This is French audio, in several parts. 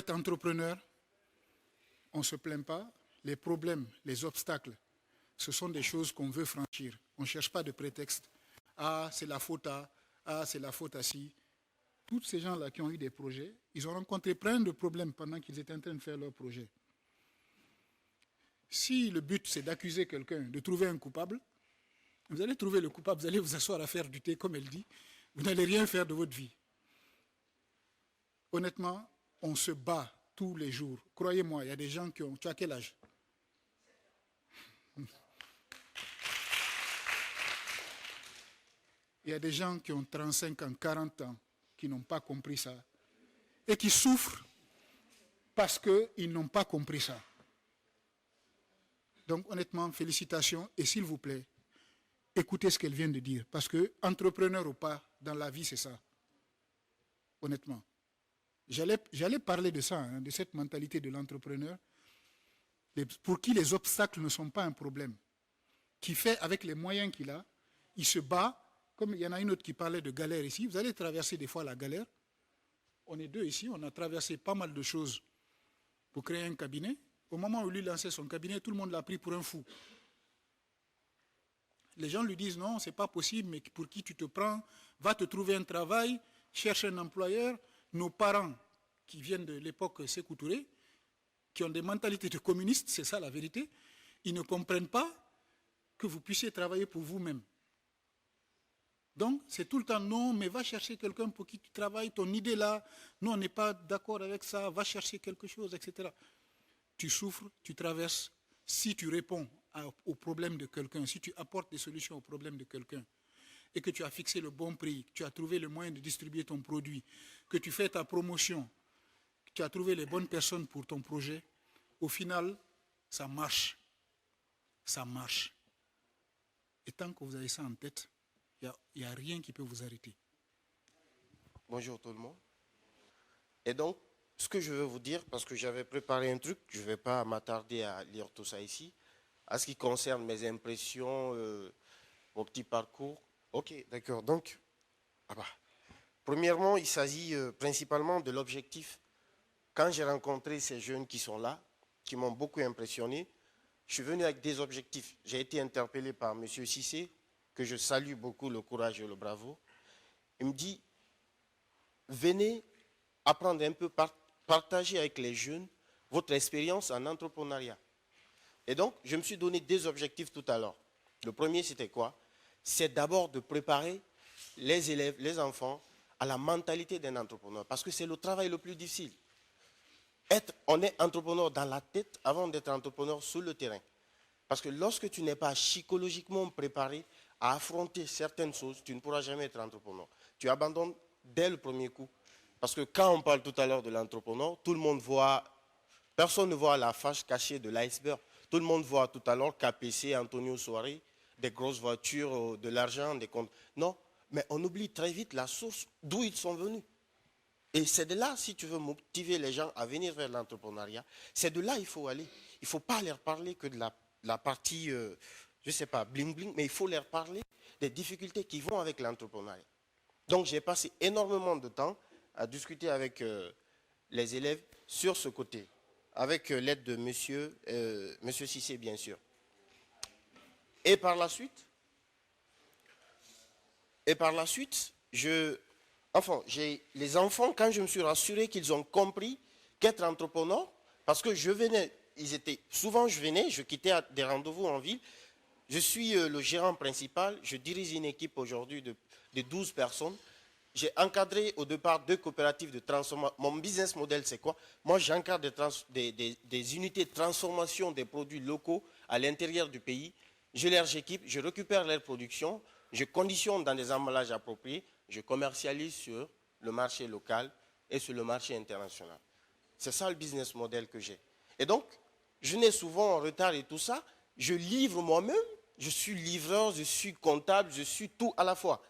être entrepreneur, on ne se plaint pas. Les problèmes, les obstacles, ce sont des choses qu'on veut franchir. On ne cherche pas de prétexte. Ah, c'est la faute à, ah, c'est la faute à ci. Tous ces gens-là qui ont eu des projets, ils ont rencontré plein de problèmes pendant qu'ils étaient en train de faire leur projet. Si le but, c'est d'accuser quelqu'un, de trouver un coupable, vous allez trouver le coupable, vous allez vous asseoir à faire du thé, comme elle dit. Vous n'allez rien faire de votre vie. Honnêtement, on se bat tous les jours. Croyez-moi, il y a des gens qui ont... Tu as quel âge? Il y a des gens qui ont 35 ans, 40 ans, qui n'ont pas compris ça. Et qui souffrent parce qu'ils n'ont pas compris ça. Donc honnêtement, félicitations. Et s'il vous plaît, écoutez ce qu'elle vient de dire. Parce que, entrepreneur ou pas, dans la vie, c'est ça. Honnêtement. J'allais parler de ça, hein, de cette mentalité de l'entrepreneur, pour qui les obstacles ne sont pas un problème. Qui fait, avec les moyens qu'il a, il se bat. Comme il y en a une autre qui parlait de galère ici, vous allez traverser des fois la galère. On est deux ici, on a traversé pas mal de choses pour créer un cabinet. Au moment où lui lançait son cabinet, tout le monde l'a pris pour un fou. Les gens lui disent non, c'est pas possible, mais pour qui tu te prends? Va te trouver un travail, cherche un employeur. Nos parents, qui viennent de l'époque Sékou Touré, qui ont des mentalités de communistes, c'est ça la vérité, ils ne comprennent pas que vous puissiez travailler pour vous-même. Donc, c'est tout le temps non, mais va chercher quelqu'un pour qui tu travailles, ton idée là, nous on n'est pas d'accord avec ça, va chercher quelque chose, etc. Tu souffres, tu traverses. Si tu réponds au problème de quelqu'un, si tu apportes des solutions au problème de quelqu'un, et que tu as fixé le bon prix, que tu as trouvé le moyen de distribuer ton produit, que tu fais ta promotion, que tu as trouvé les bonnes personnes pour ton projet, au final, ça marche. Ça marche. Et tant que vous avez ça en tête, il n'y a rien qui peut vous arrêter. Bonjour tout le monde. Et donc, ce que je veux vous dire, parce que j'avais préparé un truc, je ne vais pas m'attarder à lire tout ça ici, à ce qui concerne mes impressions, mon petit parcours. Ok, d'accord. Donc, premièrement, il s'agit principalement de l'objectif. Quand j'ai rencontré ces jeunes qui sont là, qui m'ont beaucoup impressionné, je suis venu avec des objectifs. J'ai été interpellé par M. Cissé, que je salue beaucoup, le courage et le bravo. Il me dit, venez apprendre un peu, partager avec les jeunes votre expérience en entrepreneuriat. Et donc, je me suis donné des objectifs tout à l'heure. Le premier, c'était quoi? C'est d'abord de préparer les élèves, les enfants, à la mentalité d'un entrepreneur. Parce que c'est le travail le plus difficile. On est entrepreneur dans la tête avant d'être entrepreneur sur le terrain. Parce que lorsque tu n'es pas psychologiquement préparé à affronter certaines choses, tu ne pourras jamais être entrepreneur. Tu abandonnes dès le premier coup. Parce que quand on parle tout à l'heure de l'entrepreneur, tout le monde voit, personne ne voit la face cachée de l'iceberg. Tout le monde voit tout à l'heure KPC, Antonio Soirée, des grosses voitures, de l'argent, des comptes. Non, mais on oublie très vite la source d'où ils sont venus. Et c'est de là, si tu veux motiver les gens à venir vers l'entrepreneuriat, c'est de là qu'il faut aller. Il ne faut pas leur parler que de la partie, je ne sais pas, bling-bling, mais il faut leur parler des difficultés qui vont avec l'entrepreneuriat. Donc j'ai passé énormément de temps à discuter avec les élèves sur ce côté, avec l'aide de monsieur Cissé, bien sûr. Et par la suite, les enfants, quand je me suis rassuré qu'ils ont compris qu'être entrepreneur, parce que souvent je quittais des rendez-vous en ville, je suis le gérant principal, je dirige une équipe aujourd'hui de 12 personnes. J'ai encadré au départ 2 coopératives de transformation. Mon business model, c'est quoi? Moi, j'encadre des unités de transformation des produits locaux à l'intérieur du pays. Je les équipe, je récupère leur production, je conditionne dans des emballages appropriés, je commercialise sur le marché local et sur le marché international. C'est ça le business model que j'ai. Et donc, je n'ai souvent en retard et tout ça. Je livre moi-même, je suis livreur, je suis comptable, je suis tout à la fois.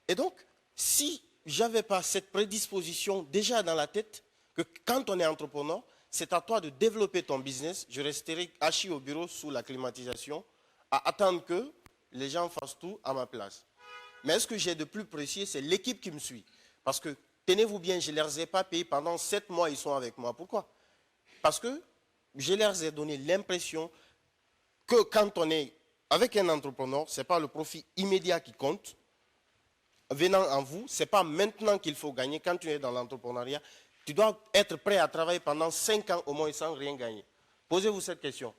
Et donc, si je n'avais pas cette prédisposition déjà dans la tête, que quand on est entrepreneur, c'est à toi de développer ton business, je resterai assis au bureau sous la climatisation, à attendre que les gens fassent tout à ma place. Mais ce que j'ai de plus précieux, c'est l'équipe qui me suit. Parce que tenez-vous bien, je ne les ai pas payés pendant 7 mois, ils sont avec moi. Pourquoi? Parce que je leur ai donné l'impression que quand on est avec un entrepreneur, ce n'est pas le profit immédiat qui compte. Venant en vous, ce n'est pas maintenant qu'il faut gagner. Quand tu es dans l'entrepreneuriat, tu dois être prêt à travailler pendant 5 ans au moins sans rien gagner. Posez-vous cette question.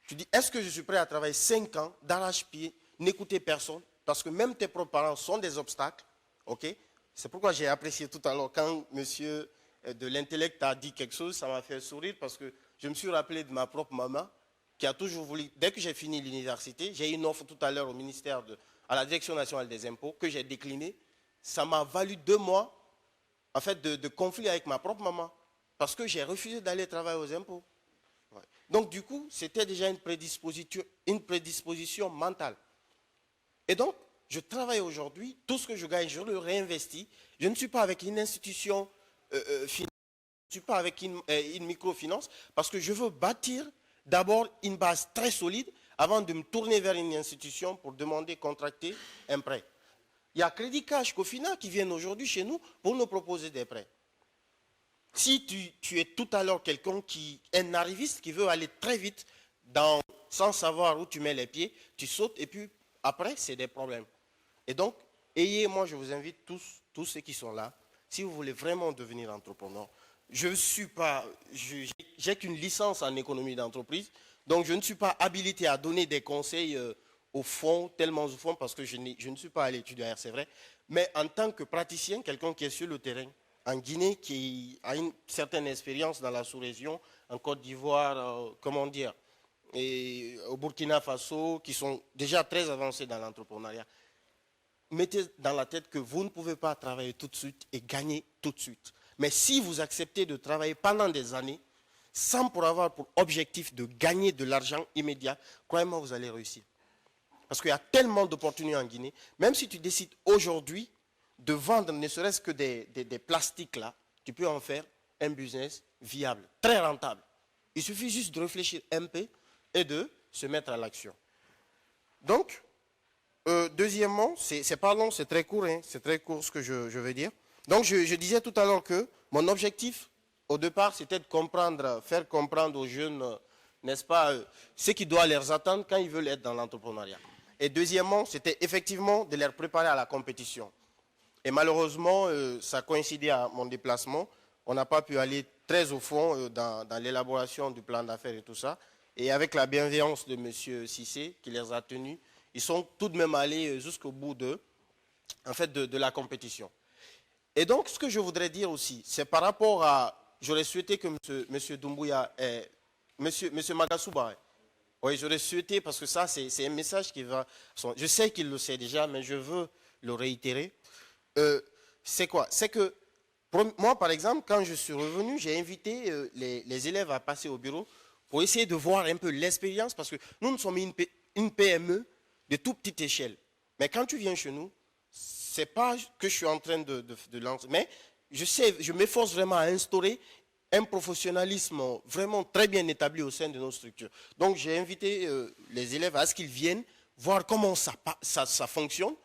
Tu dis, est-ce que je suis prêt à travailler 5 ans d'arrache-pied, n'écouter personne, parce que même tes propres parents sont des obstacles, ok? C'est pourquoi j'ai apprécié tout à l'heure quand monsieur de l'intellect a dit quelque chose, ça m'a fait sourire parce que je me suis rappelé de ma propre maman qui a toujours voulu, dès que j'ai fini l'université, j'ai eu une offre tout à l'heure au ministère, à la Direction nationale des impôts, que j'ai déclinée. Ça m'a valu 2 mois en fait, de conflit avec ma propre maman parce que j'ai refusé d'aller travailler aux impôts. Ouais. Donc du coup, c'était déjà une prédisposition mentale. Et donc, je travaille aujourd'hui, tout ce que je gagne, je le réinvestis. Je ne suis pas avec une institution financière, je ne suis pas avec une microfinance, parce que je veux bâtir d'abord une base très solide avant de me tourner vers une institution pour demander, contracter un prêt. Il y a Crédit Cash, Cofina qui viennent aujourd'hui chez nous pour nous proposer des prêts. Si tu es tout à l'heure quelqu'un qui est un arriviste, qui veut aller très vite, sans savoir où tu mets les pieds, tu sautes et puis après, c'est des problèmes. Et donc, moi je vous invite tous ceux qui sont là, si vous voulez vraiment devenir entrepreneur, je ne suis pas, j'ai qu'une licence en économie d'entreprise, donc je ne suis pas habilité à donner des conseils au fond, tellement au fond, parce que je ne suis pas à l'étude ailleurs, c'est vrai, mais en tant que praticien, quelqu'un qui est sur le terrain, en Guinée, qui a une certaine expérience dans la sous-région, en Côte d'Ivoire, comment dire, et au Burkina Faso, qui sont déjà très avancés dans l'entrepreneuriat. Mettez dans la tête que vous ne pouvez pas travailler tout de suite et gagner tout de suite. Mais si vous acceptez de travailler pendant des années, sans pour avoir pour objectif de gagner de l'argent immédiat, croyez-moi, vous allez réussir. Parce qu'il y a tellement d'opportunités en Guinée. Même si tu décides aujourd'hui de vendre ne serait-ce que des plastiques là, tu peux en faire un business viable, très rentable. Il suffit juste de réfléchir un peu et de se mettre à l'action. Donc, deuxièmement, c'est pas long, c'est très court, hein, c'est très court ce que je veux dire. Donc, je disais tout à l'heure que mon objectif, au départ, c'était de faire comprendre aux jeunes, n'est-ce pas, ce qui doit leur attendre quand ils veulent être dans l'entrepreneuriat. Et deuxièmement, c'était effectivement de les préparer à la compétition. Et malheureusement, ça coïncidait à mon déplacement. On n'a pas pu aller très au fond dans l'élaboration du plan d'affaires et tout ça. Et avec la bienveillance de M. Cissé, qui les a tenus, ils sont tout de même allés jusqu'au bout de la compétition. Et donc, ce que je voudrais dire aussi, c'est par rapport à... J'aurais souhaité que M. Doumbouya, M. Magasuba, oui, j'aurais souhaité, parce que ça, c'est un message qui va... Je sais qu'il le sait déjà, mais je veux le réitérer. C'est quoi? C'est que, moi, par exemple, quand je suis revenu, j'ai invité les élèves à passer au bureau pour essayer de voir un peu l'expérience, parce que nous sommes une PME de toute petite échelle. Mais quand tu viens chez nous, ce n'est pas que je suis en train de lancer, mais je m'efforce vraiment à instaurer un professionnalisme vraiment très bien établi au sein de nos structures. Donc j'ai invité les élèves à ce qu'ils viennent voir comment ça fonctionne.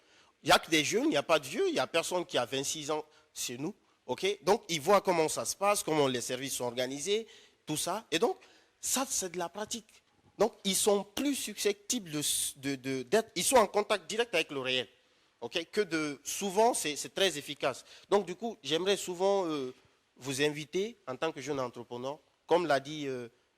Il n'y a que des jeunes, il n'y a pas de vieux, il n'y a personne qui a 26 ans chez nous. Okay? Donc ils voient comment ça se passe, comment les services sont organisés, tout ça. Et donc, ça, c'est de la pratique. Donc, ils sont plus susceptibles d'être... Ils sont en contact direct avec le réel. Okay? Souvent, c'est très efficace. Donc, du coup, j'aimerais souvent vous inviter, en tant que jeune entrepreneur, comme l'a dit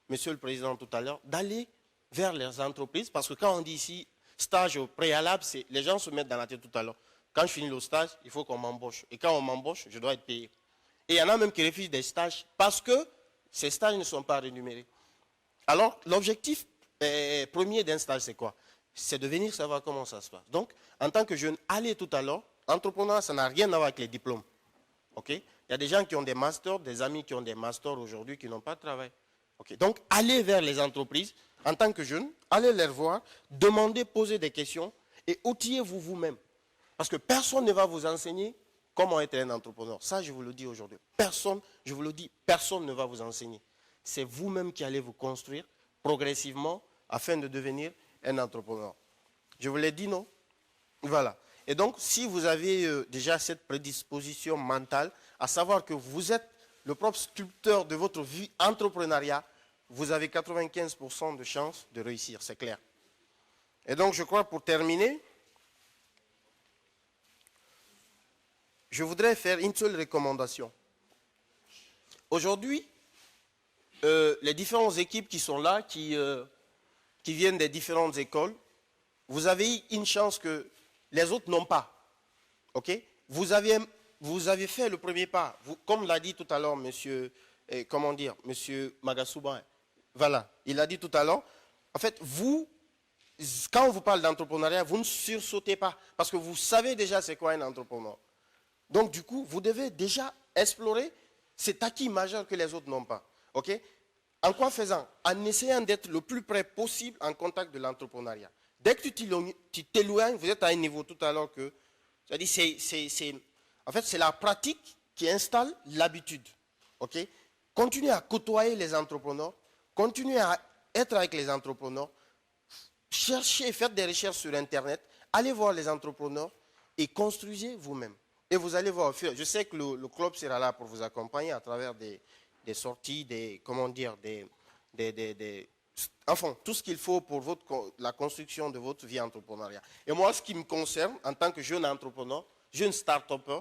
Monsieur le Président tout à l'heure, d'aller vers les entreprises. Parce que quand on dit ici, stage au préalable, les gens se mettent dans la tête tout à l'heure. Quand je finis le stage, il faut qu'on m'embauche. Et quand on m'embauche, je dois être payé. Et il y en a même qui refusent des stages parce que ces stages ne sont pas rémunérés. Alors, l'objectif premier d'un stage, c'est quoi? C'est de venir savoir comment ça se passe. Donc, en tant que jeune, allez tout à l'heure, entrepreneur, ça n'a rien à voir avec les diplômes. Okay? Il y a des gens qui ont des masters, des amis qui ont des masters aujourd'hui qui n'ont pas de travail. Okay? Donc, allez vers les entreprises, en tant que jeune, allez les voir, demandez, posez des questions et outillez-vous vous-même. Parce que personne ne va vous enseigner comment être un entrepreneur. Ça, je vous le dis aujourd'hui. Personne, je vous le dis, personne ne va vous enseigner. C'est vous-même qui allez vous construire progressivement afin de devenir un entrepreneur. Je vous l'ai dit, non? Voilà. Et donc, si vous avez déjà cette prédisposition mentale, à savoir que vous êtes le propre sculpteur de votre vie entrepreneuriat, vous avez 95% de chances de réussir, c'est clair. Et donc, je crois, pour terminer, je voudrais faire une seule recommandation. Aujourd'hui, les différentes équipes qui sont là, qui viennent des différentes écoles, vous avez eu une chance que les autres n'ont pas. Ok? Vous avez fait le premier pas. Comme l'a dit tout à l'heure monsieur Magasuba. Voilà, il a dit tout à l'heure. En fait, quand on vous parle d'entrepreneuriat, vous ne sursautez pas. Parce que vous savez déjà c'est quoi un entrepreneur. Donc, du coup, vous devez déjà explorer cet acquis majeur que les autres n'ont pas. Ok? En quoi faisant? En essayant d'être le plus près possible en contact de l'entrepreneuriat. Dès que tu t'éloignes, vous êtes à un niveau tout à l'heure que... En fait, c'est la pratique qui installe l'habitude. Ok? Continuez à côtoyer les entrepreneurs, continuez à être avec les entrepreneurs, cherchez, faites des recherches sur Internet, allez voir les entrepreneurs et construisez vous-même. Et vous allez voir, je sais que le club sera là pour vous accompagner à travers des sorties, enfin, tout ce qu'il faut pour la construction de votre vie entrepreneuriale. Et moi, ce qui me concerne, en tant que jeune entrepreneur, jeune start-upper,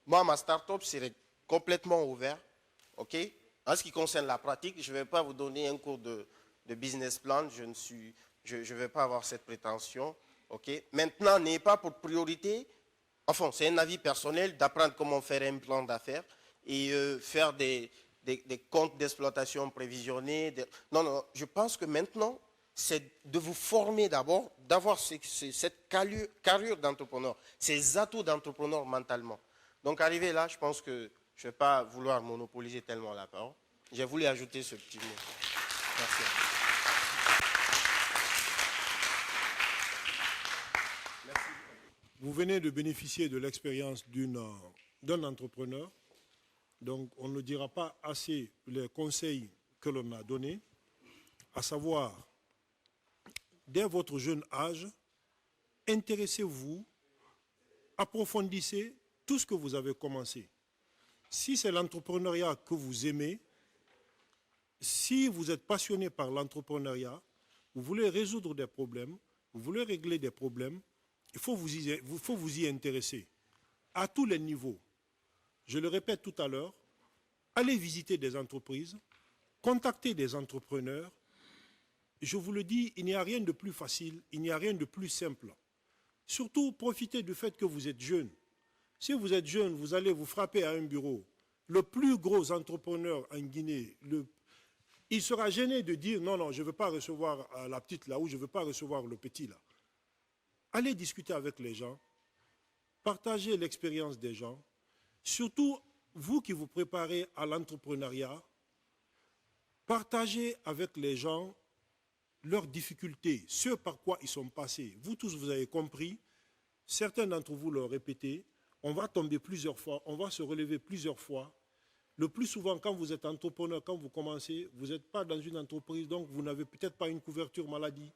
moi, ma start-up serait complètement ouverte. Ok? En ce qui concerne la pratique, je ne vais pas vous donner un cours de business plan, je ne vais pas avoir cette prétention. Ok? Maintenant, n'ayez pas pour priorité, enfin, c'est un avis personnel, d'apprendre comment faire un plan d'affaires et faire des comptes d'exploitation prévisionnés. Non, je pense que maintenant, c'est de vous former d'abord, d'avoir cette carrure d'entrepreneur, ces atouts d'entrepreneur mentalement. Donc, arrivé là, je pense que je ne vais pas vouloir monopoliser tellement la parole. J'ai voulu ajouter ce petit mot. Merci. Vous venez de bénéficier de l'expérience d'un entrepreneur. Donc, on ne dira pas assez les conseils que l'on a donnés, à savoir, dès votre jeune âge, intéressez-vous, approfondissez tout ce que vous avez commencé. Si c'est l'entrepreneuriat que vous aimez, si vous êtes passionné par l'entrepreneuriat, vous voulez résoudre des problèmes, vous voulez régler des problèmes, il faut vous y intéresser à tous les niveaux. Je le répète tout à l'heure, allez visiter des entreprises, contactez des entrepreneurs. Je vous le dis, il n'y a rien de plus facile, il n'y a rien de plus simple. Surtout, profitez du fait que vous êtes jeune. Si vous êtes jeune, vous allez vous frapper à un bureau. Le plus gros entrepreneur en Guinée, il sera gêné de dire non, je ne veux pas recevoir la petite là ou je ne veux pas recevoir le petit là. Allez discuter avec les gens, partagez l'expérience des gens. Surtout, vous qui vous préparez à l'entrepreneuriat, partagez avec les gens leurs difficultés, ce par quoi ils sont passés. Vous tous, vous avez compris, certains d'entre vous l'ont répété, on va tomber plusieurs fois, on va se relever plusieurs fois. Le plus souvent, quand vous êtes entrepreneur, quand vous commencez, vous n'êtes pas dans une entreprise, donc vous n'avez peut-être pas une couverture maladie.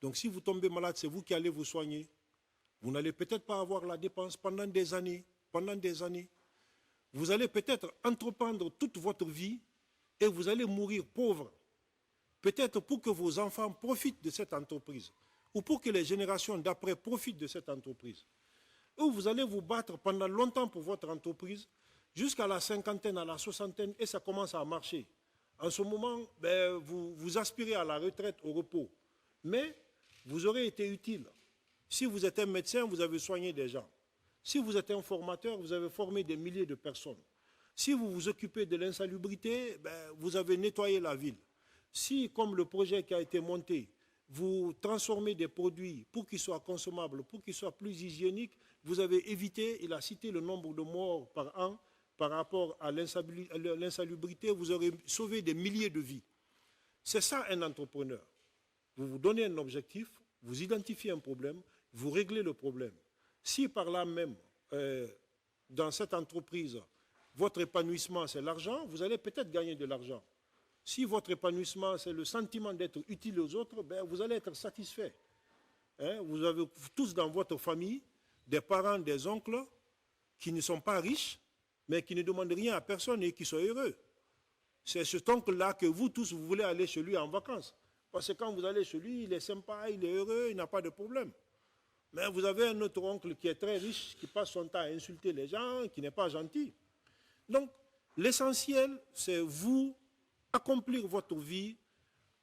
Donc si vous tombez malade, c'est vous qui allez vous soigner. Vous n'allez peut-être pas avoir la dépense pendant des années. Vous allez peut-être entreprendre toute votre vie et vous allez mourir pauvre. Peut-être pour que vos enfants profitent de cette entreprise ou pour que les générations d'après profitent de cette entreprise. Ou vous allez vous battre pendant longtemps pour votre entreprise, jusqu'à la cinquantaine, à la soixantaine, et ça commence à marcher. En ce moment, vous aspirez à la retraite, au repos. Mais vous aurez été utile. Si vous êtes un médecin, vous avez soigné des gens. Si vous êtes un formateur, vous avez formé des milliers de personnes. Si vous vous occupez de l'insalubrité, vous avez nettoyé la ville. Si, comme le projet qui a été monté, vous transformez des produits pour qu'ils soient consommables, pour qu'ils soient plus hygiéniques, vous avez évité, il a cité le nombre de morts par an par rapport à l'insalubrité, vous aurez sauvé des milliers de vies. C'est ça un entrepreneur. Vous vous donnez un objectif, vous identifiez un problème, vous réglez le problème. Si par là même, dans cette entreprise, votre épanouissement c'est l'argent, vous allez peut-être gagner de l'argent. Si votre épanouissement c'est le sentiment d'être utile aux autres, vous allez être satisfait. Vous avez tous dans votre famille, des parents, des oncles qui ne sont pas riches, mais qui ne demandent rien à personne et qui sont heureux. C'est cet oncle-là que vous tous, vous voulez aller chez lui en vacances. Parce que quand vous allez chez lui, il est sympa, il est heureux, il n'a pas de problème. Mais vous avez un autre oncle qui est très riche, qui passe son temps à insulter les gens, qui n'est pas gentil. Donc, l'essentiel, c'est vous accomplir votre vie,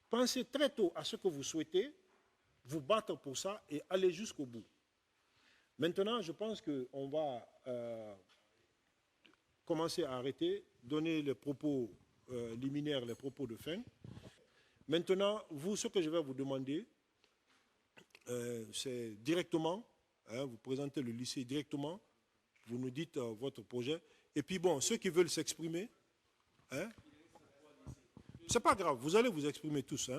penser très tôt à ce que vous souhaitez, vous battre pour ça et aller jusqu'au bout. Maintenant, je pense qu'on va commencer à arrêter, donner les propos liminaires, les propos de fin. Maintenant, vous, ce que je vais vous demander, c'est directement, vous présentez le lycée directement, vous nous dites votre projet. Et puis bon, ceux qui veulent s'exprimer, c'est pas grave, vous allez vous exprimer tous.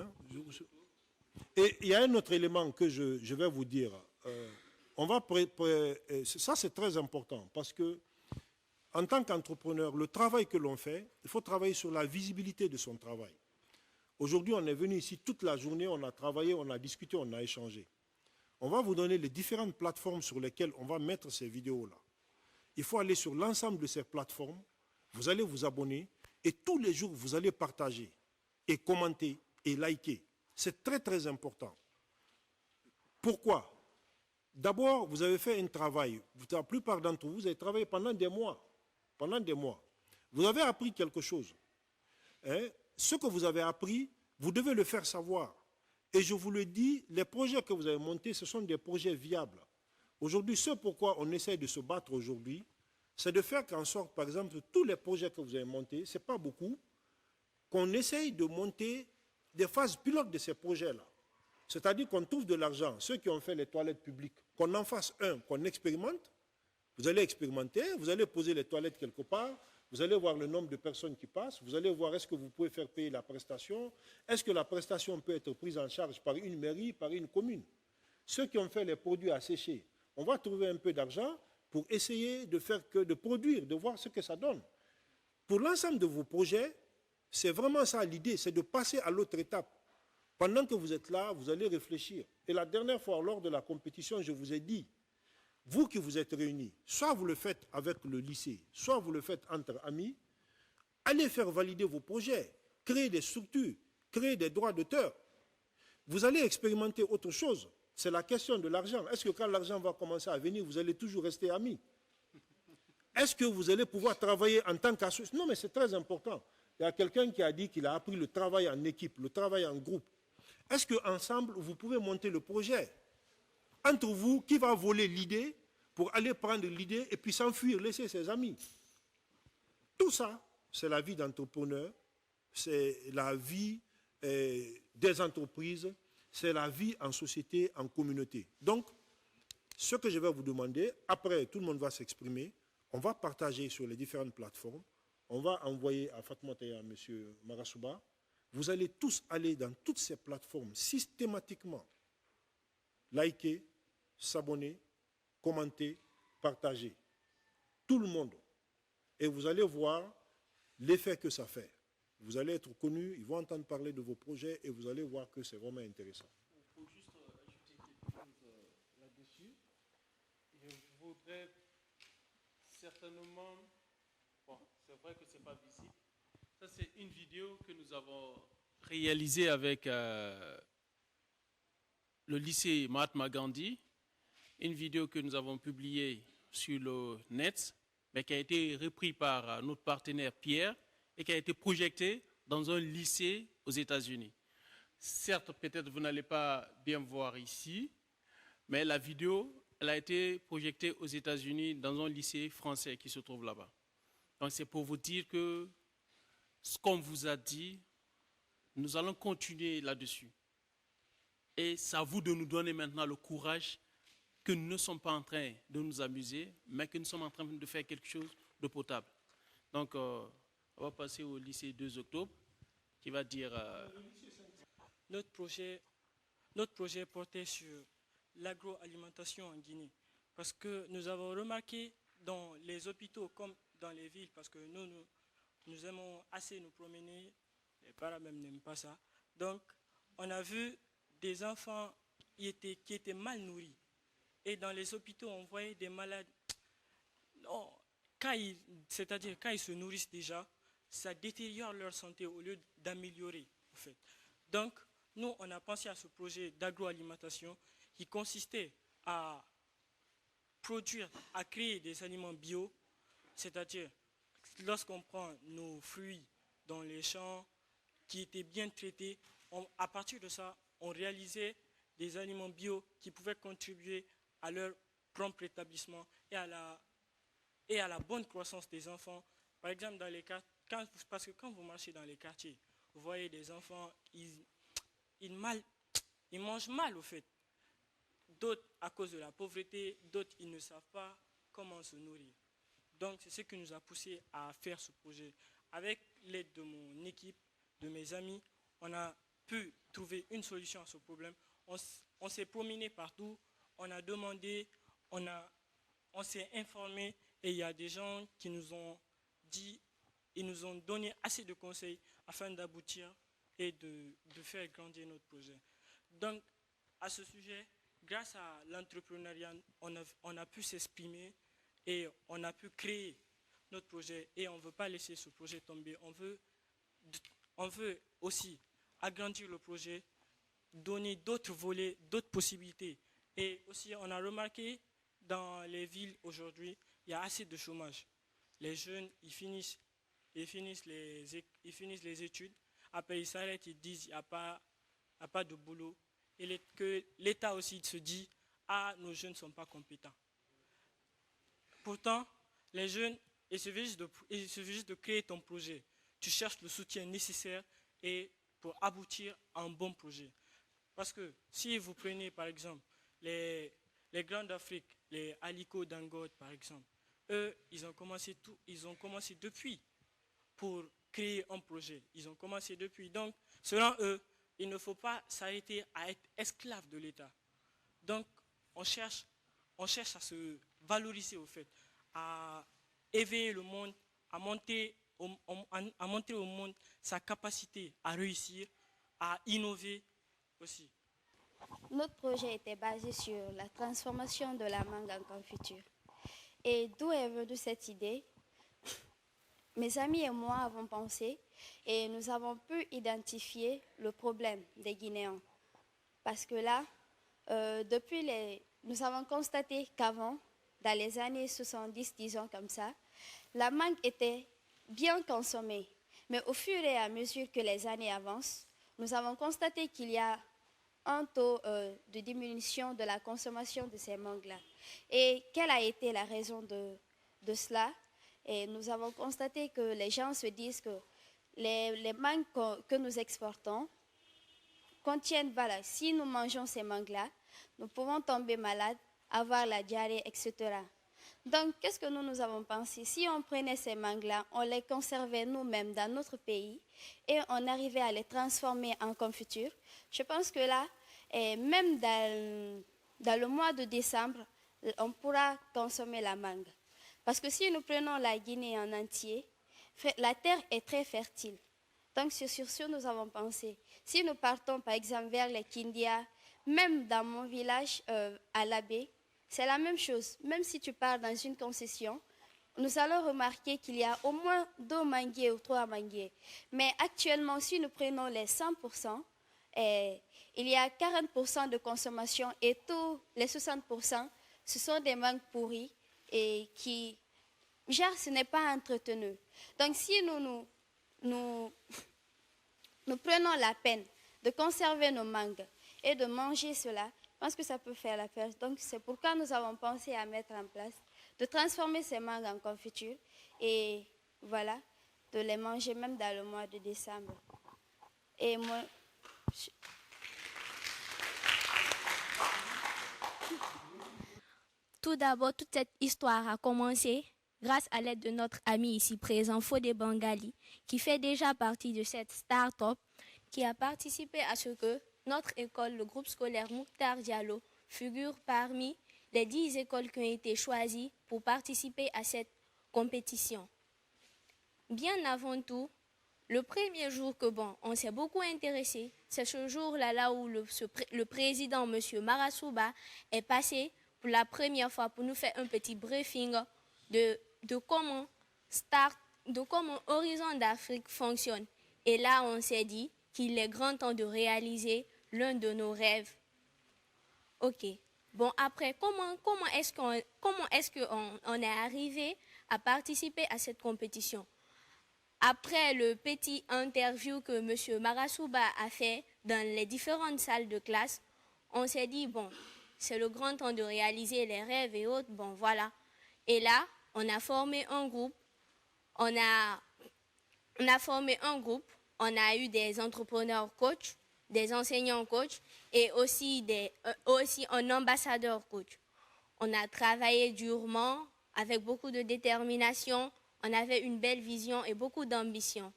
Et il y a un autre élément que je vais vous dire. Ça, c'est très important parce que, en tant qu'entrepreneur, le travail que l'on fait, il faut travailler sur la visibilité de son travail. Aujourd'hui, on est venu ici toute la journée, on a travaillé, on a discuté, on a échangé. On va vous donner les différentes plateformes sur lesquelles on va mettre ces vidéos-là. Il faut aller sur l'ensemble de ces plateformes, vous allez vous abonner et tous les jours, vous allez partager et commenter et liker. C'est très, très important. Pourquoi? D'abord, vous avez fait un travail. La plupart d'entre vous, vous avez travaillé pendant des mois. Pendant des mois. Vous avez appris quelque chose. Ce que vous avez appris, vous devez le faire savoir. Et je vous le dis, les projets que vous avez montés, ce sont des projets viables. Aujourd'hui, ce pourquoi on essaie de se battre aujourd'hui, c'est de faire qu'en sorte, par exemple, tous les projets que vous avez montés, ce n'est pas beaucoup, qu'on essaye de monter des phases pilotes de ces projets-là. C'est-à-dire qu'on trouve de l'argent, ceux qui ont fait les toilettes publiques, qu'on en fasse un, qu'on expérimente. Vous allez expérimenter, vous allez poser les toilettes quelque part, vous allez voir le nombre de personnes qui passent, vous allez voir est-ce que vous pouvez faire payer la prestation, est-ce que la prestation peut être prise en charge par une mairie, par une commune. Ceux qui ont fait les produits à sécher, on va trouver un peu d'argent pour essayer de produire, de voir ce que ça donne. Pour l'ensemble de vos projets, c'est vraiment ça l'idée, c'est de passer à l'autre étape. Pendant que vous êtes là, vous allez réfléchir. Et la dernière fois, lors de la compétition, je vous ai dit, vous qui vous êtes réunis, soit vous le faites avec le lycée, soit vous le faites entre amis, allez faire valider vos projets, créer des structures, créer des droits d'auteur. Vous allez expérimenter autre chose. C'est la question de l'argent. Est-ce que quand l'argent va commencer à venir, vous allez toujours rester amis? Est-ce que vous allez pouvoir travailler en tant qu'association? Non, mais c'est très important. Il y a quelqu'un qui a dit qu'il a appris le travail en équipe, le travail en groupe. Est-ce qu'ensemble, vous pouvez monter le projet? Entre vous, qui va voler l'idée pour aller prendre l'idée et puis s'enfuir, laisser ses amis? Tout ça, c'est la vie d'entrepreneur, c'est la vie des entreprises, c'est la vie en société, en communauté. Donc, ce que je vais vous demander, après tout le monde va s'exprimer, on va partager sur les différentes plateformes, on va envoyer à Fatmata et à M. Marasouba. Vous allez tous aller dans toutes ces plateformes systématiquement, liker, s'abonner, commenter, partager. Tout le monde. Et vous allez voir l'effet que ça fait. Vous allez être connus, ils vont entendre parler de vos projets et vous allez voir que c'est vraiment intéressant. Il faut juste ajouter quelque chose là-dessus. Je voudrais certainement... Bon, c'est vrai que ce n'est pas visible. Ça, c'est une vidéo que nous avons réalisée avec le lycée Mahatma Gandhi. Une vidéo que nous avons publiée sur le net, mais qui a été reprise par notre partenaire Pierre et qui a été projetée dans un lycée aux États-Unis. Certes, peut-être vous n'allez pas bien voir ici, mais la vidéo, elle a été projetée aux États-Unis dans un lycée français qui se trouve là-bas. Donc c'est pour vous dire que ce qu'on vous a dit, nous allons continuer là-dessus. Et c'est à vous de nous donner maintenant le courage que nous ne sommes pas en train de nous amuser, mais que nous sommes en train de faire quelque chose de potable. Donc, on va passer au lycée 2 octobre, qui va dire... Notre projet portait sur l'agroalimentation en Guinée. Parce que nous avons remarqué dans les hôpitaux comme dans les villes, parce que nous aimons assez nous promener, les parents même n'aiment pas ça. Donc, on a vu des enfants qui étaient mal nourris. Et dans les hôpitaux, on voyait des malades. Non, c'est-à-dire quand ils se nourrissent déjà, ça détériore leur santé au lieu d'améliorer, en fait. Donc, nous, on a pensé à ce projet d'agroalimentation qui consistait à produire, à créer des aliments bio, c'est-à-dire lorsqu'on prend nos fruits dans les champs qui étaient bien traités, à partir de ça, on réalisait des aliments bio qui pouvaient contribuer à leur propre établissement et à la bonne croissance des enfants. Par exemple, dans les parce que quand vous marchez dans les quartiers, vous voyez des enfants, ils mangent mal au fait. D'autres à cause de la pauvreté, d'autres ils ne savent pas comment se nourrir. Donc c'est ce qui nous a poussé à faire ce projet. Avec l'aide de mon équipe, de mes amis, on a pu trouver une solution à ce problème. On s'est promené partout, on a demandé, on s'est informé et il y a des gens qui nous ont dit, ils nous ont donné assez de conseils afin d'aboutir et de faire grandir notre projet. Donc à ce sujet, grâce à l'entrepreneuriat, on a pu s'exprimer et on a pu créer notre projet et on ne veut pas laisser ce projet tomber. On veut aussi agrandir le projet, donner d'autres volets, d'autres possibilités. Et aussi, on a remarqué dans les villes aujourd'hui, il y a assez de chômage. Les jeunes, ils finissent les études, après ils s'arrêtent, ils disent qu'il n'y a pas de boulot. Et que l'État aussi se dit, ah, nos jeunes ne sont pas compétents. Pourtant, les jeunes, il suffit juste de créer ton projet. Tu cherches le soutien nécessaire et pour aboutir à un bon projet. Parce que si vous prenez par exemple les grands d'Afrique, les Aliko Dangote par exemple, eux, ils ont commencé depuis pour créer un projet. Ils ont commencé depuis. Donc, selon eux, il ne faut pas s'arrêter à être esclave de l'État. Donc, on cherche à se valoriser au fait, à éveiller le monde, à montrer au monde sa capacité à réussir, à innover aussi. Notre projet était basé sur la transformation de la mangue en confiture. Et d'où est venue cette idée? Mes amis et moi avons pensé et nous avons pu identifier le problème des Guinéens. Parce que là, nous avons constaté qu'avant, dans les années 70, disons comme ça, la mangue était bien consommée. Mais au fur et à mesure que les années avancent, nous avons constaté qu'il y a un taux de diminution de la consommation de ces mangues-là. Et quelle a été la raison de cela? Et nous avons constaté que les gens se disent que les mangues que nous exportons contiennent, voilà, si nous mangeons ces mangues-là, nous pouvons tomber malades, avoir la diarrhée, etc. Donc, qu'est-ce que nous avons pensé? Si on prenait ces mangues-là, on les conservait nous-mêmes dans notre pays et on arrivait à les transformer en confiture, je pense que là, même dans le mois de décembre, on pourra consommer la mangue. Parce que si nous prenons la Guinée en entier, la terre est très fertile. Donc, sur ce, nous avons pensé. Si nous partons, par exemple, vers les Kindia, même dans mon village, à l'Abbé, c'est la même chose. Même si tu pars dans une concession, nous allons remarquer qu'il y a au moins 2 manguiers ou 3 manguiers. Mais actuellement, si nous prenons les 100%, il y a 40% de consommation et tous les 60%, ce sont des mangues pourries et qui, genre, ce n'est pas entretenu. Donc, si nous prenons la peine de conserver nos mangues et de manger cela, je pense que ça peut faire l'affaire. Donc, c'est pourquoi nous avons pensé à mettre en place, de transformer ces mangues en confiture et voilà, de les manger même dans le mois de décembre. Et moi, Tout d'abord, toute cette histoire a commencé grâce à l'aide de notre ami ici présent, Fodé Bangali, qui fait déjà partie de cette start-up, qui a participé à ce que notre école, le groupe scolaire Mouktar Diallo, figure parmi les 10 écoles qui ont été choisies pour participer à cette compétition. Bien avant tout, le premier jour que on s'est beaucoup intéressé, c'est ce jour-là où le président, M. Marasouba, est passé pour la première fois pour nous faire un petit briefing de comment Horizon d'Afrique fonctionne. Et là, on s'est dit qu'il est grand temps de réaliser l'un de nos rêves. OK. Bon, après, comment est-ce qu'on est arrivé à participer à cette compétition? Après le petit interview que M. Marasouba a fait dans les différentes salles de classe, on s'est dit, bon, c'est le grand temps de réaliser les rêves et autres, bon, voilà. Et là, on a formé un groupe, on a eu des entrepreneurs coachs, des enseignants coachs et aussi un ambassadeur coach. On a travaillé durement, avec beaucoup de détermination, on avait une belle vision et beaucoup d'ambition.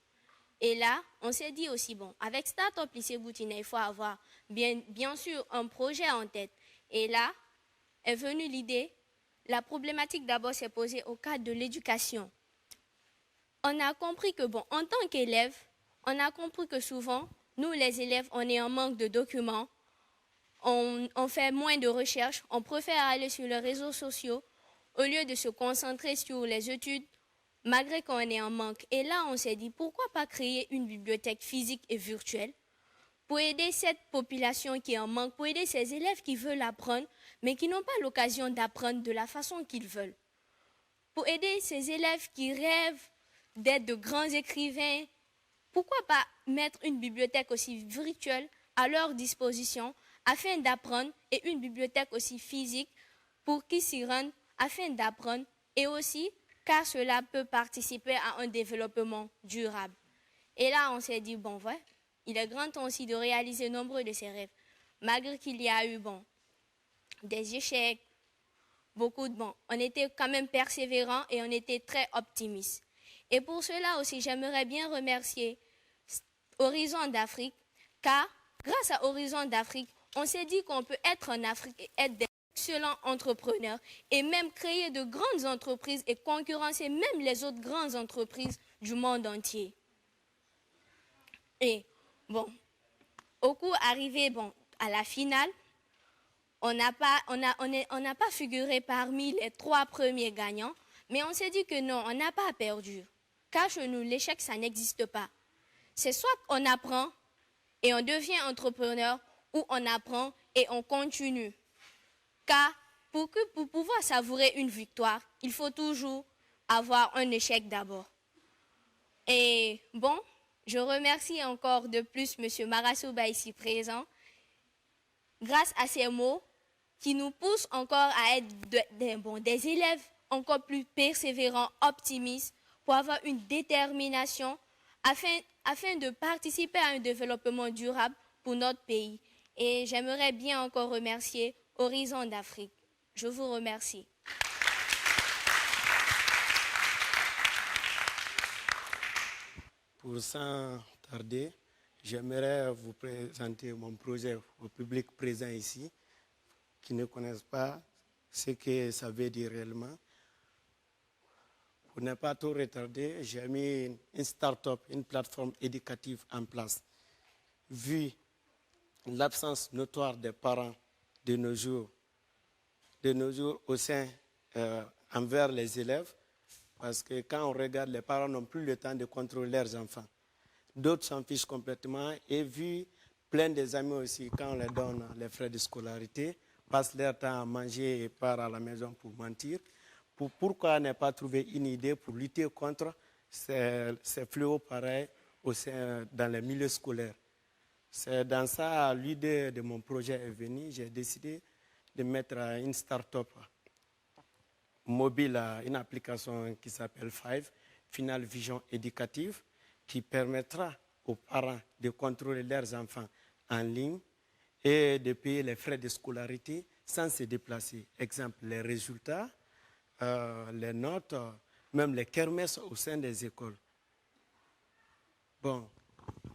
Et là, on s'est dit aussi, bon, avec Startup Lycée Boutina, il faut avoir bien sûr un projet en tête. Et là est venue l'idée, la problématique d'abord s'est posée au cadre de l'éducation. On a compris que, bon, en tant qu'élève, on a compris que souvent, nous les élèves, on est en manque de documents, on fait moins de recherches, on préfère aller sur les réseaux sociaux au lieu de se concentrer sur les études, malgré qu'on est en manque. Et là, on s'est dit, pourquoi pas créer une bibliothèque physique et virtuelle pour aider cette population qui est en manque, pour aider ces élèves qui veulent apprendre, mais qui n'ont pas l'occasion d'apprendre de la façon qu'ils veulent. Pour aider ces élèves qui rêvent d'être de grands écrivains, pourquoi pas mettre une bibliothèque aussi virtuelle à leur disposition afin d'apprendre et une bibliothèque aussi physique pour qu'ils s'y rendent afin d'apprendre et aussi car cela peut participer à un développement durable. Et là, on s'est dit, bon, ouais, il est grand temps aussi de réaliser nombreux de ces rêves. Malgré qu'il y a eu, bon, des échecs, on était quand même persévérants et on était très optimistes. Et pour cela aussi, j'aimerais bien remercier Horizon d'Afrique, car grâce à Horizon d'Afrique, on s'est dit qu'on peut être en Afrique et être des excellents entrepreneurs et même créer de grandes entreprises et concurrencer même les autres grandes entreprises du monde entier. Et bon, au coup arrivé à la finale, on n'a pas figuré parmi les 3 premiers gagnants, mais on s'est dit que non, on n'a pas perdu. Car chez nous, l'échec, ça n'existe pas. C'est soit on apprend et on devient entrepreneur, ou on apprend et on continue. Car pour pouvoir savourer une victoire, il faut toujours avoir un échec d'abord. Et bon, je remercie encore de plus M. Marasouba ici présent, grâce à ces mots qui nous poussent encore à être des élèves encore plus persévérants, optimistes, pour avoir une détermination afin de participer à un développement durable pour notre pays. Et j'aimerais bien encore remercier Horizon d'Afrique. Je vous remercie. Pour sans tarder, j'aimerais vous présenter mon projet au public présent ici, qui ne connaissent pas ce que ça veut dire réellement. Pour ne pas trop retarder, j'ai mis une start-up, une plateforme éducative en place. Vu l'absence notoire des parents de nos jours au sein, envers les élèves, parce que quand on regarde, les parents n'ont plus le temps de contrôler leurs enfants. D'autres s'en fichent complètement et vu plein des amis aussi, quand on leur donne les frais de scolarité, passent leur temps à manger et partent à la maison pour mentir. Pourquoi ne pas trouver une idée pour lutter contre ces fléaux pareils dans les milieux scolaires? C'est dans ça l'idée de mon projet est venue. J'ai décidé de mettre une start-up mobile, une application qui s'appelle Five, Final Vision Éducative, qui permettra aux parents de contrôler leurs enfants en ligne et de payer les frais de scolarité sans se déplacer. Exemple, les résultats, les notes, même les kermesses au sein des écoles. Bon,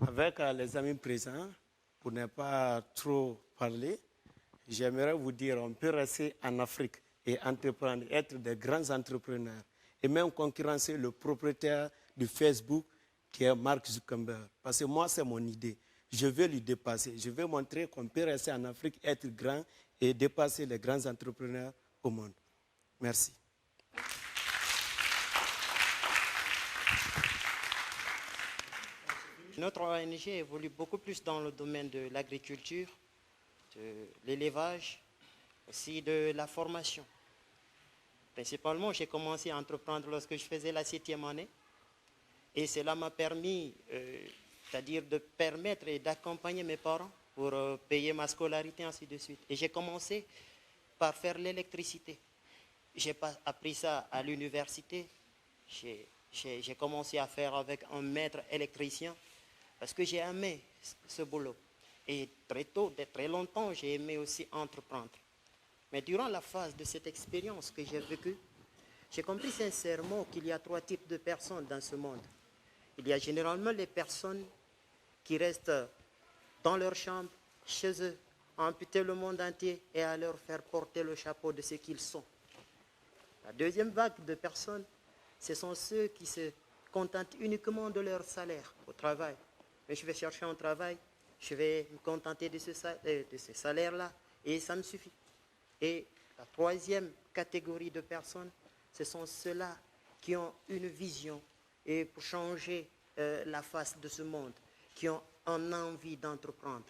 avec les amis présents, pour ne pas trop parler, j'aimerais vous dire, on peut rester en Afrique et entreprendre, être des grands entrepreneurs et même concurrencer le propriétaire du Facebook qui est Mark Zuckerberg. Parce que moi, c'est mon idée. je vais lui dépasser. Je vais montrer qu'on peut rester en Afrique, être grand et dépasser les grands entrepreneurs au monde. Merci. Notre ONG évolue beaucoup plus dans le domaine de l'agriculture, de l'élevage, aussi de la formation. Principalement, j'ai commencé à entreprendre lorsque je faisais la 7e année. Et cela m'a permis, c'est-à-dire de permettre et d'accompagner mes parents pour payer ma scolarité, ainsi de suite. Et j'ai commencé par faire l'électricité. Je n'ai pas appris ça à l'université. J'ai commencé à faire avec un maître électricien parce que j'ai aimé ce boulot. Et très tôt, dès très longtemps, j'ai aimé aussi entreprendre. Mais durant la phase de cette expérience que j'ai vécue, j'ai compris sincèrement qu'il y a 3 types de personnes dans ce monde. Il y a généralement les personnes qui restent dans leur chambre, chez eux, à amputer le monde entier et à leur faire porter le chapeau de ce qu'ils sont. La deuxième vague de personnes, ce sont ceux qui se contentent uniquement de leur salaire au travail. Mais je vais chercher un travail, je vais me contenter de ce salaire-là et ça me suffit. Et la troisième catégorie de personnes, ce sont ceux-là qui ont une vision et pour changer la face de ce monde, qui ont une envie d'entreprendre,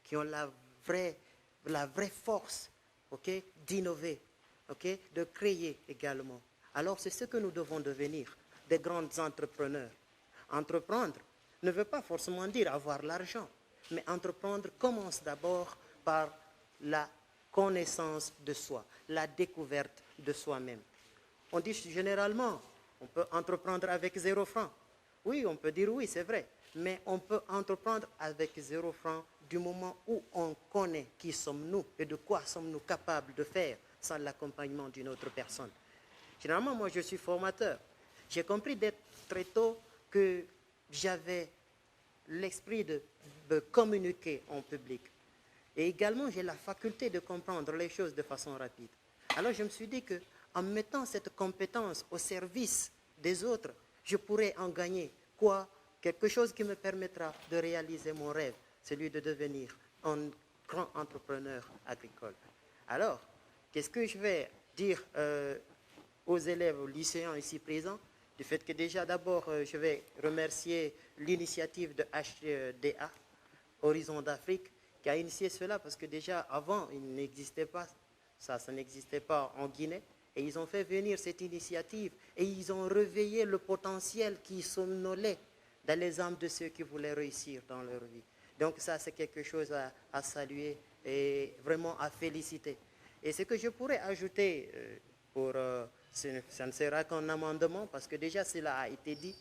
qui ont la vraie force, okay, d'innover, okay, de créer également. Alors c'est ce que nous devons devenir, des grands entrepreneurs. Entreprendre ne veut pas forcément dire avoir l'argent, mais entreprendre commence d'abord par la connaissance de soi, la découverte de soi-même. On dit généralement, on peut entreprendre avec 0 francs. Oui, on peut dire oui, c'est vrai, mais on peut entreprendre avec 0 francs du moment où on connaît qui sommes-nous et de quoi sommes-nous capables de faire sans l'accompagnement d'une autre personne. Généralement, moi, je suis formateur. J'ai compris très tôt que j'avais l'esprit de communiquer en public. Et également, j'ai la faculté de comprendre les choses de façon rapide. Alors, je me suis dit qu'en mettant cette compétence au service des autres, je pourrais en gagner quoi? Quelque chose qui me permettra de réaliser mon rêve, celui de devenir un grand entrepreneur agricole. Alors, qu'est-ce que je vais dire aux élèves, aux lycéens ici présents? Du fait que déjà, d'abord, je vais remercier l'initiative de HDA, Horizon d'Afrique, qui a initié cela, parce que déjà, avant, il n'existait pas, ça n'existait pas en Guinée, et ils ont fait venir cette initiative, et ils ont réveillé le potentiel qui somnolait dans les âmes de ceux qui voulaient réussir dans leur vie. Donc ça, c'est quelque chose à saluer et vraiment à féliciter. Et ce que je pourrais ajouter, ça ne sera qu'un amendement, parce que déjà cela a été dit,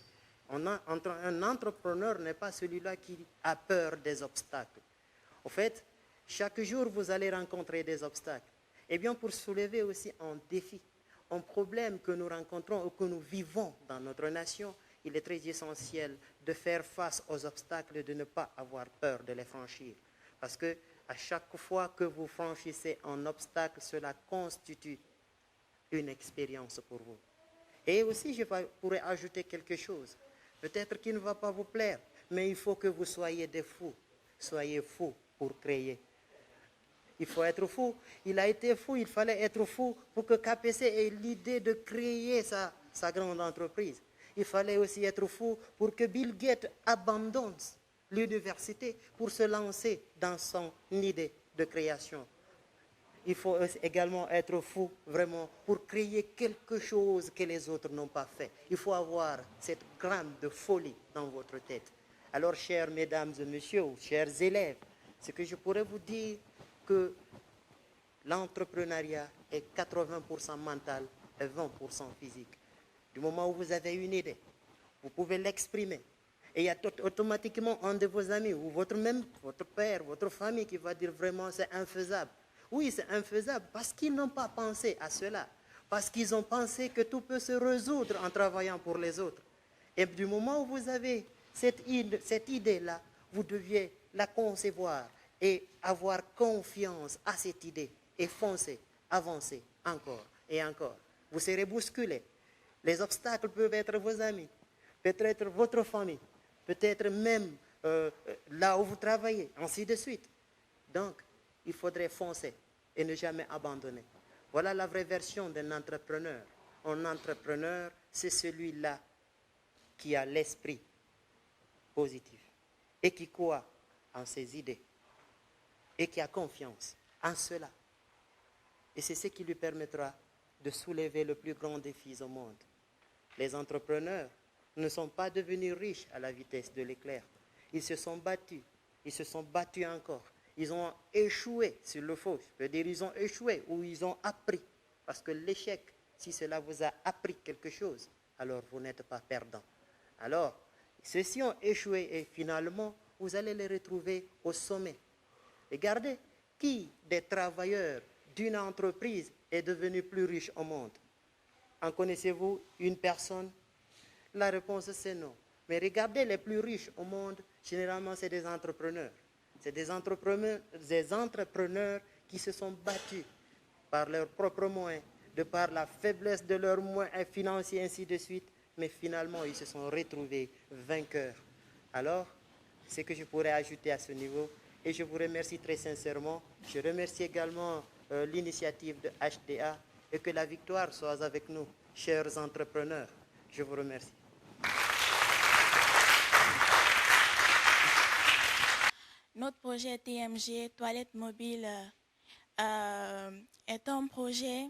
un entrepreneur n'est pas celui-là qui a peur des obstacles. En fait, chaque jour, vous allez rencontrer des obstacles. Eh bien, pour soulever aussi un défi, un problème que nous rencontrons ou que nous vivons dans notre nation, il est très essentiel de faire face aux obstacles et de ne pas avoir peur de les franchir. Parce que à chaque fois que vous franchissez un obstacle, cela constitue une expérience pour vous. Et aussi, je pourrais ajouter quelque chose, peut-être qui ne va pas vous plaire, mais il faut que vous soyez des fous. Soyez fous pour créer. Il faut être fou. Il a été fou, il fallait être fou pour que KPC ait l'idée de créer sa grande entreprise. Il fallait aussi être fou pour que Bill Gates abandonne l'université pour se lancer dans son idée de création. Il faut également être fou vraiment pour créer quelque chose que les autres n'ont pas fait. Il faut avoir cette gramme de folie dans votre tête. Alors, chères mesdames et messieurs, chers élèves, ce que je pourrais vous dire, que l'entrepreneuriat est 80% mental et 20% physique. Du moment où vous avez une idée, vous pouvez l'exprimer. Et il y a automatiquement un de vos amis, ou votre père, votre famille qui va dire vraiment c'est infaisable. Oui, c'est infaisable parce qu'ils n'ont pas pensé à cela. Parce qu'ils ont pensé que tout peut se résoudre en travaillant pour les autres. Et du moment où vous avez cette idée-là, vous deviez la concevoir et avoir confiance à cette idée et foncer, avancer encore et encore. Vous serez bousculé. Les obstacles peuvent être vos amis, peut-être votre famille, peut-être même là où vous travaillez, ainsi de suite. Donc, il faudrait foncer et ne jamais abandonner. Voilà la vraie version d'un entrepreneur. Un entrepreneur, c'est celui-là qui a l'esprit positif et qui croit en ses idées et qui a confiance en cela. Et c'est ce qui lui permettra de soulever le plus grand défi au monde. Les entrepreneurs ne sont pas devenus riches à la vitesse de l'éclair. Ils se sont battus encore. Ils ont échoué sur le faux. Je veux dire, ils ont échoué ou ils ont appris. Parce que l'échec, si cela vous a appris quelque chose, alors vous n'êtes pas perdant. Alors, ceux-ci ont échoué et finalement, vous allez les retrouver au sommet. Regardez, qui des travailleurs d'une entreprise est devenu plus riche au monde? En connaissez-vous une personne? La réponse c'est non. Mais regardez, les plus riches au monde, généralement c'est des entrepreneurs. C'est des entrepreneurs qui se sont battus par leurs propres moyens, de par la faiblesse de leurs moyens financiers, ainsi de suite. Mais finalement, ils se sont retrouvés vainqueurs. Alors, c'est ce que je pourrais ajouter à ce niveau. Et je vous remercie très sincèrement. Je remercie également l'initiative de HDA et que la victoire soit avec nous, chers entrepreneurs. Je vous remercie. Notre projet TMG, Toilette Mobile, est un projet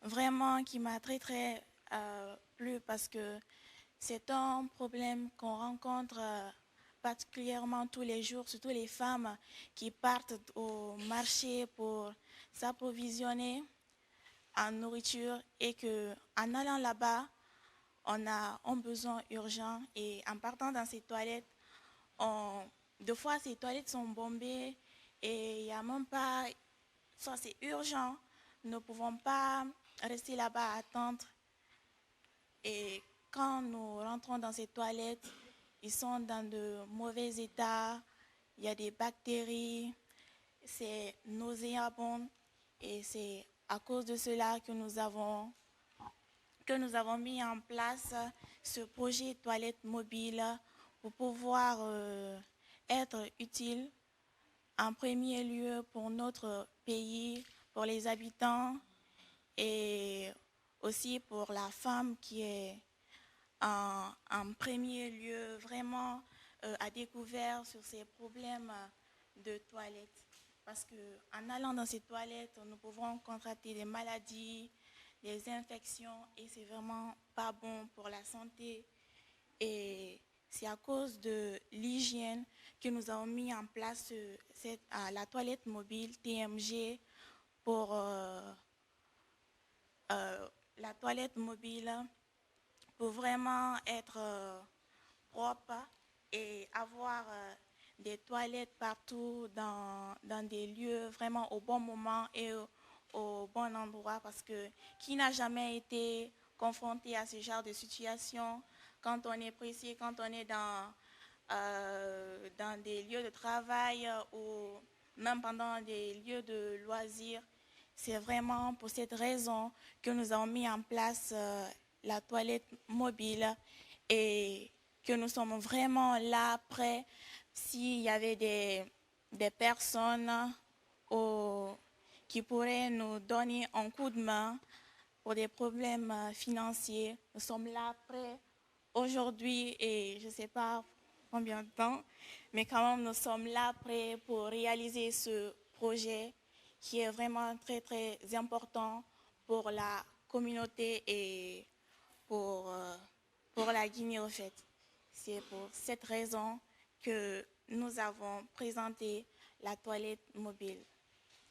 vraiment qui m'a très plu parce que c'est un problème qu'on rencontre particulièrement tous les jours, surtout les femmes qui partent au marché pour s'approvisionner en nourriture et qu'en allant là-bas, on a un besoin urgent et en partant dans ces toilettes, deux fois ces toilettes sont bombées et il n'y a même pas, soit c'est urgent, nous ne pouvons pas rester là-bas à attendre. Et quand nous rentrons dans ces toilettes, ils sont dans de mauvais états, il y a des bactéries, c'est nauséabond et c'est à cause de cela que nous avons mis en place ce projet toilette mobile pour pouvoir être utile en premier lieu pour notre pays, pour les habitants et aussi pour la femme qui est en premier lieu vraiment à découvert sur ces problèmes de toilettes. Parce qu'en allant dans ces toilettes, nous pouvons contracter des maladies, des infections et c'est vraiment pas bon pour la santé. Et c'est à cause de l'hygiène que nous avons mis en place la toilette mobile TMG pour la toilette mobile pour vraiment être propre et avoir des toilettes partout dans des lieux vraiment au bon moment et au bon endroit parce que qui n'a jamais été confronté à ce genre de situation quand on est pressé, quand on est dans des lieux de travail ou même pendant des lieux de loisirs. C'est vraiment pour cette raison que nous avons mis en place la toilette mobile et que nous sommes vraiment là prêts s'il y avait des personnes qui pourraient nous donner un coup de main pour des problèmes financiers. Nous sommes là prêts aujourd'hui et je ne sais pas combien de temps, mais quand même nous sommes là prêts pour réaliser ce projet qui est vraiment très important pour la communauté et pour la Guinée au fait. C'est pour cette raison que nous avons présenté la toilette mobile.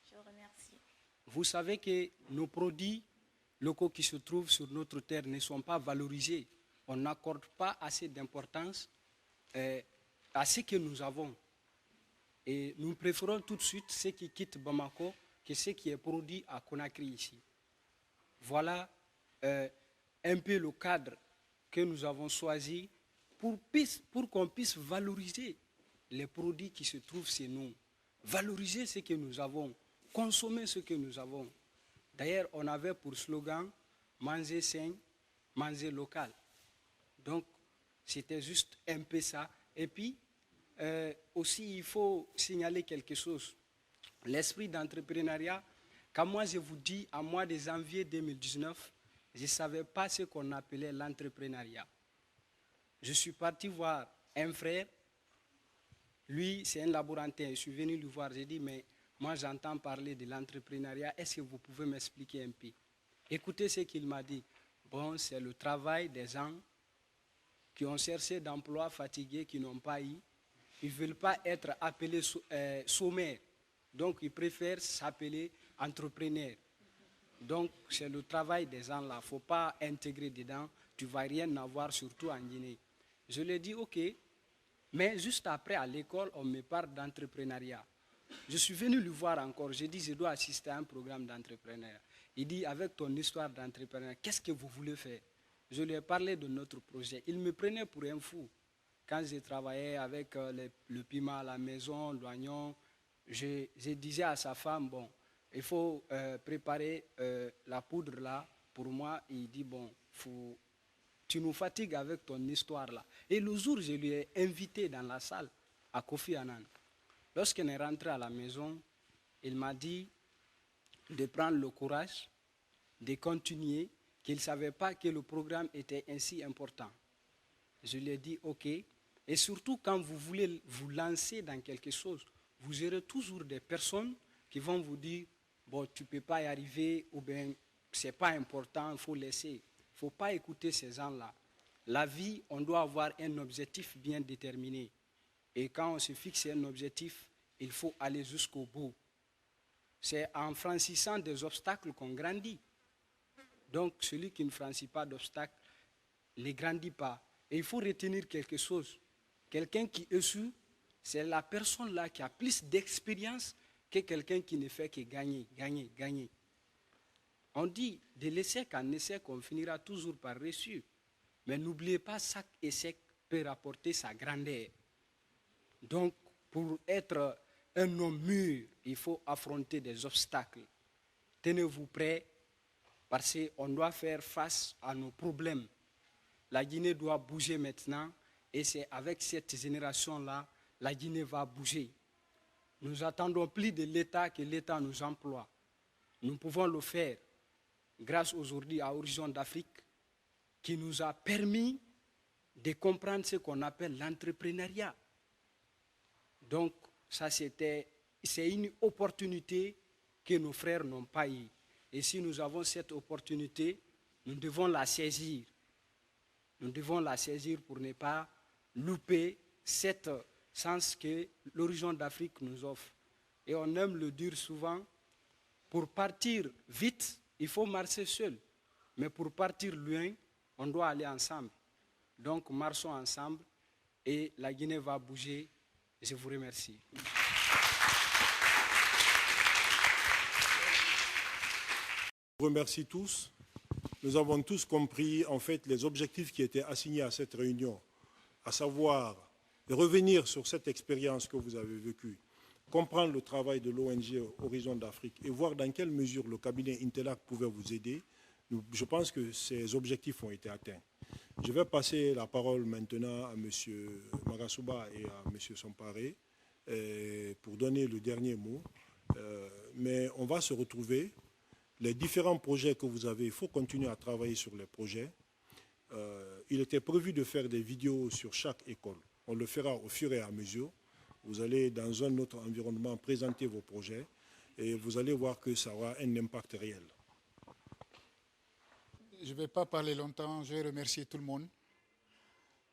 Je vous remercie. Vous savez que nos produits locaux qui se trouvent sur notre terre ne sont pas valorisés. On n'accorde pas assez d'importance à ce que nous avons. Et nous préférons tout de suite ce qui quitte Bamako que ce qui est produit à Conakry ici. Voilà un peu le cadre que nous avons choisi pour qu'on puisse valoriser les produits qui se trouvent chez nous, valoriser ce que nous avons, consommer ce que nous avons. D'ailleurs, on avait pour slogan « manger sain, manger local ». Donc, c'était juste un peu ça. Et puis, aussi, il faut signaler quelque chose. L'esprit d'entrepreneuriat, quand moi je vous dis, à mois de janvier 2019, je ne savais pas ce qu'on appelait l'entrepreneuriat. Je suis parti voir un frère, lui c'est un laborantin, je suis venu lui voir, j'ai dit, mais moi j'entends parler de l'entrepreneuriat, est-ce que vous pouvez m'expliquer un peu? Écoutez ce qu'il m'a dit. Bon, c'est le travail des gens qui ont cherché d'emploi fatigués, qui n'ont pas eu. Ils ne veulent pas être appelés sommaires. Donc, ils préfèrent s'appeler entrepreneurs. Donc, c'est le travail des gens là. Il ne faut pas intégrer dedans. Tu ne vas rien avoir, surtout en Guinée. Je lui ai dit, OK. Mais juste après, à l'école, on me parle d'entrepreneuriat. Je suis venu lui voir encore. J'ai dit, je dois assister à un programme d'entrepreneuriat. Il dit, avec ton histoire d'entrepreneuriat, qu'est-ce que vous voulez faire? Je lui ai parlé de notre projet. Il me prenait pour un fou. Quand je travaillais avec le piment à la maison, l'oignon, je disais à sa femme, bon, il faut préparer la poudre là pour moi. Il dit, bon, tu nous fatigues avec ton histoire là. Et le jour, je lui ai invité dans la salle à Kofi Annan. Lorsqu'on est rentré à la maison, il m'a dit de prendre le courage, de continuer, qu'il ne savait pas que le programme était ainsi important. Je lui ai dit, OK. Et surtout, quand vous voulez vous lancer dans quelque chose, vous aurez toujours des personnes qui vont vous dire, bon, tu ne peux pas y arriver, ou bien, ce n'est pas important, il faut laisser. Il ne faut pas écouter ces gens-là. La vie, on doit avoir un objectif bien déterminé. Et quand on se fixe un objectif, il faut aller jusqu'au bout. C'est en franchissant des obstacles qu'on grandit. Donc, celui qui ne franchit pas d'obstacles ne grandit pas. Et il faut retenir quelque chose. Quelqu'un qui échoue, c'est la personne-là qui a plus d'expérience que quelqu'un qui ne fait que gagner, gagner, gagner. On dit, de l'échec en échec, on finira toujours par réussir. Mais n'oubliez pas, chaque échec peut rapporter sa grandeur. Donc, pour être un homme mûr, il faut affronter des obstacles. Tenez-vous prêts, parce qu'on doit faire face à nos problèmes. La Guinée doit bouger maintenant, et c'est avec cette génération-là, la Guinée va bouger. Nous attendons plus de l'État que l'État nous emploie. Nous pouvons le faire grâce aujourd'hui à Horizon d'Afrique, qui nous a permis de comprendre ce qu'on appelle l'entrepreneuriat. Donc, ça c'est une opportunité que nos frères n'ont pas eue. Et si nous avons cette opportunité, nous devons la saisir. Nous devons la saisir pour ne pas louper cette chance que l'Horizon d'Afrique nous offre. Et on aime le dire souvent, pour partir vite, il faut marcher seul. Mais pour partir loin, on doit aller ensemble. Donc, marchons ensemble et la Guinée va bouger. Je vous remercie. Je vous remercie tous. Nous avons tous compris en fait les objectifs qui étaient assignés à cette réunion, à savoir revenir sur cette expérience que vous avez vécue, comprendre le travail de l'ONG Horizon d'Afrique et voir dans quelle mesure le cabinet Intelac pouvait vous aider. Je pense que ces objectifs ont été atteints. Je vais passer la parole maintenant à M. Magasuba et à M. Somparé pour donner le dernier mot. Mais on va se retrouver. Les différents projets que vous avez, il faut continuer à travailler sur les projets. Il était prévu de faire des vidéos sur chaque école. On le fera au fur et à mesure. Vous allez, dans un autre environnement, présenter vos projets et vous allez voir que ça aura un impact réel. Je ne vais pas parler longtemps, je vais remercier tout le monde.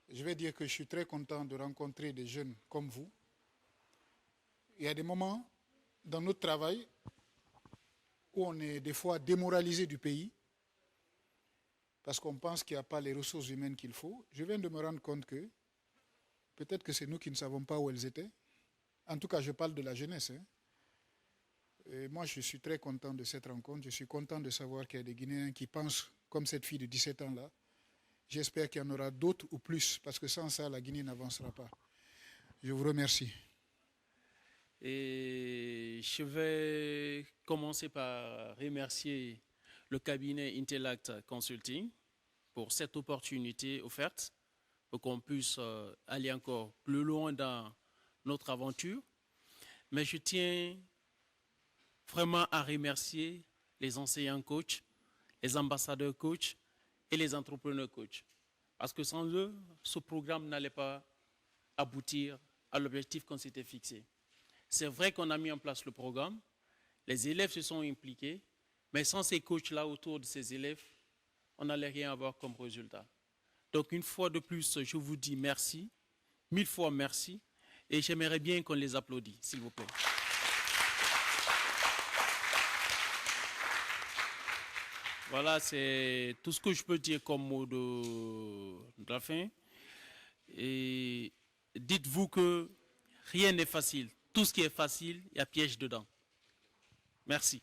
Je vais dire que je suis très content de rencontrer des jeunes comme vous. Il y a des moments dans notre travail où on est des fois démoralisé du pays parce qu'on pense qu'il n'y a pas les ressources humaines qu'il faut. Je viens de me rendre compte que peut-être que c'est nous qui ne savons pas où elles étaient. En tout cas, je parle de la jeunesse. Et moi, je suis très content de cette rencontre. Je suis content de savoir qu'il y a des Guinéens qui pensent comme cette fille de 17 ans-là. J'espère qu'il y en aura d'autres ou plus, parce que sans ça, la Guinée n'avancera pas. Je vous remercie. Et je vais commencer par remercier le cabinet Intelact Consulting pour cette opportunité offerte, pour qu'on puisse aller encore plus loin dans notre aventure. Mais je tiens vraiment à remercier les enseignants coachs, les ambassadeurs coachs et les entrepreneurs coachs. Parce que sans eux, ce programme n'allait pas aboutir à l'objectif qu'on s'était fixé. C'est vrai qu'on a mis en place le programme, les élèves se sont impliqués, mais sans ces coachs-là autour de ces élèves, on n'allait rien avoir comme résultat. Donc une fois de plus, je vous dis merci, 1000 fois merci, et j'aimerais bien qu'on les applaudisse, s'il vous plaît. Voilà, c'est tout ce que je peux dire comme mot de la fin. Et dites-vous que rien n'est facile. Tout ce qui est facile, il y a piège dedans. Merci.